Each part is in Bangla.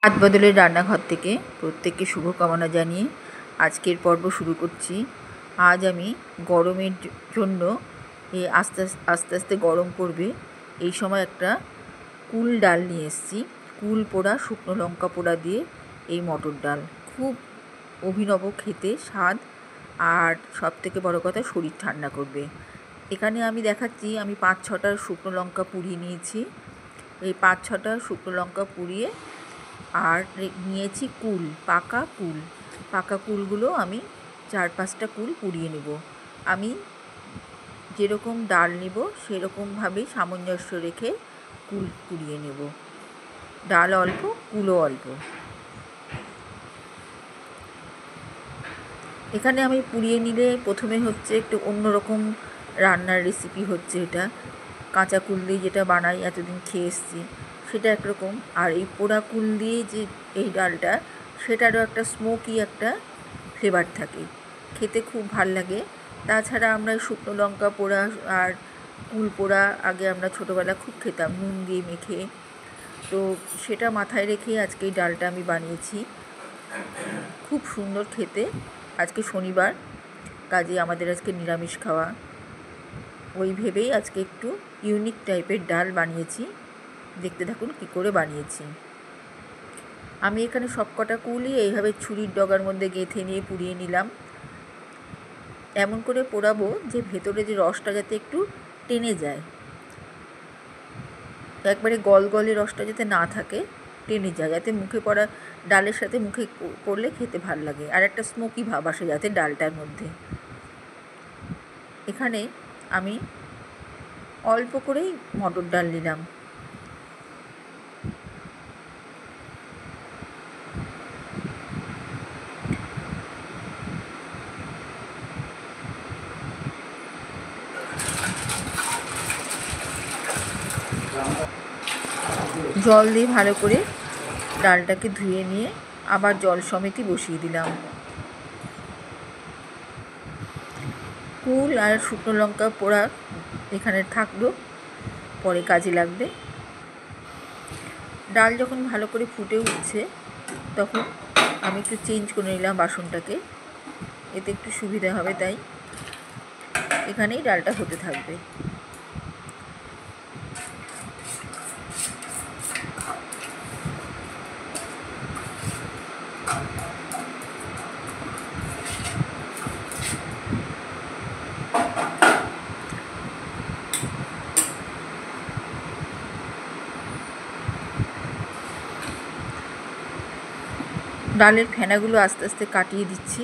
হাত বদলের রান্নাঘর থেকে প্রত্যেককে শুভকামনা জানিয়ে আজকের পর্ব শুরু করছি। আজ আমি গরমের জন্য আস্তে আস্তে আস্তে গরম পড়বে, এই সময় একটা কুল ডাল নিয়ে এসেছি। কুল পোড়া, শুকনো লঙ্কা পোড়া দিয়ে এই মটর ডাল খুব অভিনব খেতে স্বাদ, আর সবথেকে বড় কথা শরীর ঠান্ডা করবে। এখানে আমি দেখাচ্ছি, আমি 5-6টা শুকনো লঙ্কা পুড়িয়ে নিয়েছি। এই 5-6টা শুকনো লঙ্কা পুড়িয়ে আর নিয়েছি কুল, পাকা কুলগুলো আমি 4-5টা কুল পুড়িয়ে নেব। আমি যেরকম ডাল নেব সেরকমভাবেই সামঞ্জস্য রেখে কুল পুড়িয়ে নেব। ডাল অল্প, কুলও অল্প। এখানে আমি পুড়িয়ে নিলে প্রথমে হচ্ছে একটু অন্যরকম রান্নার রেসিপি হচ্ছে এটা। কাঁচা কুল দিয়ে যেটা বানাই, এতদিন খেয়ে এসেছি সেটা একরকম, আর এই পোড়া কুল দিয়ে যে এই ডালটা, সেটারও একটা স্মোকি একটা ফ্লেভার থাকে, খেতে খুব ভাল লাগে। তাছাড়া আমরা শুকনো লঙ্কা পোড়া আর কুল পোড়া আগে আমরা ছোটোবেলা খুব খেতাম নুন দিয়ে মেখে, তো সেটা মাথায় রেখে আজকে এই ডালটা আমি বানিয়েছি। খুব সুন্দর খেতে। আজকে শনিবার, কাজে আমাদের আজকে নিরামিষ খাওয়া, ওই ভেবেই আজকে একটু ইউনিক টাইপের ডাল বানিয়েছি। দেখতে থাকুন কী করে বানিয়েছি। আমি এখানে সবকটা কুলই এইভাবে ছুরির ডগার মধ্যে গেঁথে নিয়ে পুড়িয়ে নিলাম। এমন করে পোড়াবো যে ভেতরে যে রসটা যাতে একটু টেনে যায়, একবারে গলগলে রসটা যাতে না থাকে, টেনে যায়, যাতে মুখে পড়া ডালের সাথে মুখে পড়লে খেতে ভাল লাগে, আর একটা স্মোকি ভাব আসে যাতে ডালটার মধ্যে। এখানে আমি অল্প করেই মটর ডাল নিলাম। জল দিয়ে ভালো করে ডালটাকে ধুয়ে নিয়ে আবার জল সমেতই বসিয়ে দিলাম। কুল আর শুকনো লঙ্কা পোড়া এখানে থাকলো, পরে কাজে লাগবে। ডাল যখন ভালো করে ফুটে উঠছে তখন আমি একটু চেঞ্জ করে নিলাম বাসনটাকে, এতে একটু সুবিধা হবে, তাই এখানেই ডালটা হতে থাকবে। ডালের ফেনাগুলো আস্তে আস্তে কাটিয়ে দিচ্ছি।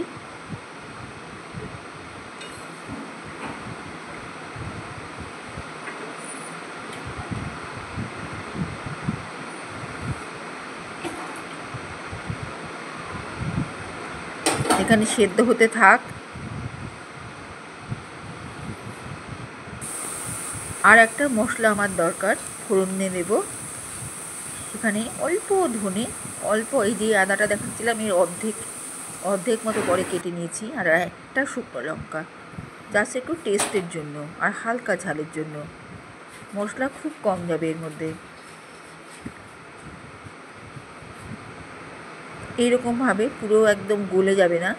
এখানে সেদ্ধ হতে থাক। আর একটা মশলা আমার দরকার, ফোড়ন দিয়ে দেব। এখানে অল্প ধনে, অল্প এই যে আদাটা দেখাচ্ছিলাম এর অর্ধেক মতো করে কেটে নিয়েছি, আর একটা শুকনো লঙ্কা, জাস্ট একটু টেস্টের জন্য আর হালকা ঝালের জন্য। মশলা খুব কম যাবে এর মধ্যে। এইরকমভাবে পুরো একদম গলে যাবে না,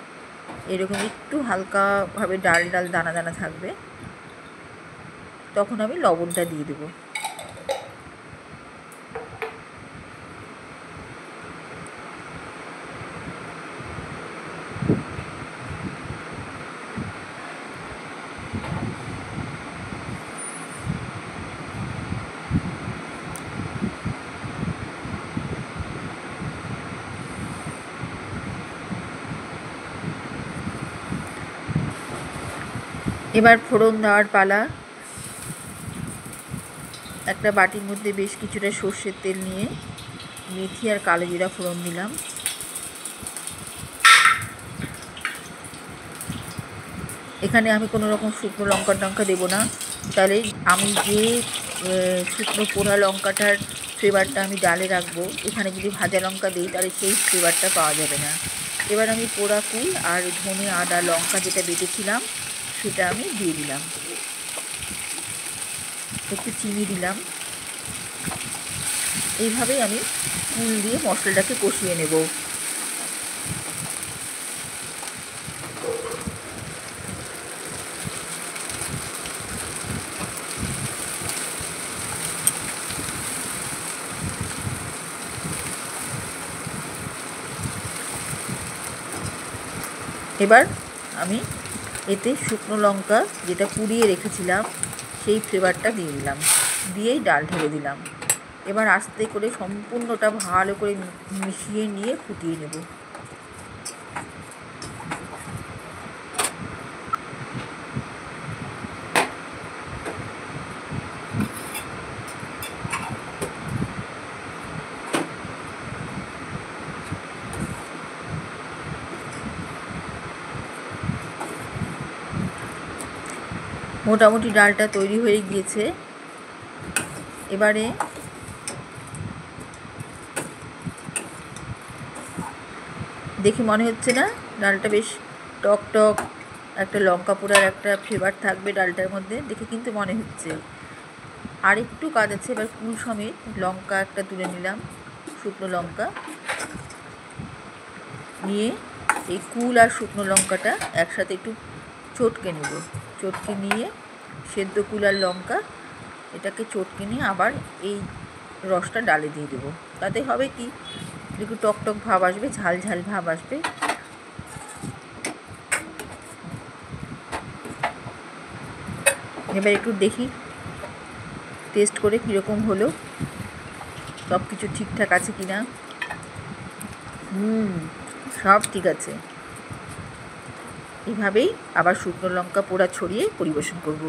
এরকম একটু হালকাভাবে ডাল দানা দানা থাকবে, তখন আমি লবণটা দিয়ে দেবো। এবার ফোড়ন দেওয়ার পালা। একটা বাটির মধ্যে বেশ কিছুটা সর্ষের তেল নিয়ে মেথি আর কালো জিরা ফোড়ন দিলাম। এখানে আমি কোনো রকম শুকনো লঙ্কা দেবো না, তাহলে আমি যে শুকনো পোড়া লঙ্কাটার ফ্লেভারটা আমি ডালে রাখবো, এখানে যদি ভাজা লঙ্কা দিই তাহলে সেই ফ্লেভারটা পাওয়া যাবে না। এবার আমি পোড়া কুল আর ধনে, আদা, লঙ্কা যেটা বেটেছিলাম সেটা আমি দিয়ে দিলাম। একটু চিনি দিলাম। এইভাবেই আমি কুল দিয়ে মশলাটাকে কষিয়ে নেব। এবার আমি এতে শুকনো লঙ্কা যেটা পুড়িয়ে রেখেছিলাম সেই ফ্লেভারটা দিয়ে দিলাম, দিয়েই ডাল ঢেলে দিলাম। এবার আস্তে করে সম্পূর্ণটা ভালো করে মিশিয়ে নিয়ে ফুটিয়ে নেব। মোটামুটি ডালটা তৈরি হয়ে গিয়েছে। এবারে দেখে মনে হচ্ছে না ডালটা বেশ টক টক, একটা লঙ্কা পোড়ার একটা ফ্লেভার থাকবে ডালটার মধ্যে, দেখে কিন্তু মনে হচ্ছে। আর একটু কাজ আছে। এবার কুল সমেত লঙ্কা একটা তুলে নিলাম, শুকনো লঙ্কা নিয়ে এই কুল আর শুকনো লঙ্কাটা একসাথে একটু চটকে নেব। চটকে নিয়ে সেদ্ধ কুল আর লঙ্কা এটাকে চটকে নিয়ে আবার এই রসটা ডালে দিয়ে দেবো। তাতে হবে কি, একটু টক টক ভাব আসবে, ঝাল ঝাল ভাব আসবে। এবার একটু দেখি টেস্ট করে কীরকম হলো, সব কিছু ঠিকঠাক আছে কি না। সব ঠিক আছে। এভাবেই আবার শুকনো লঙ্কা পোড়া ছড়িয়ে পরিবেশন করব।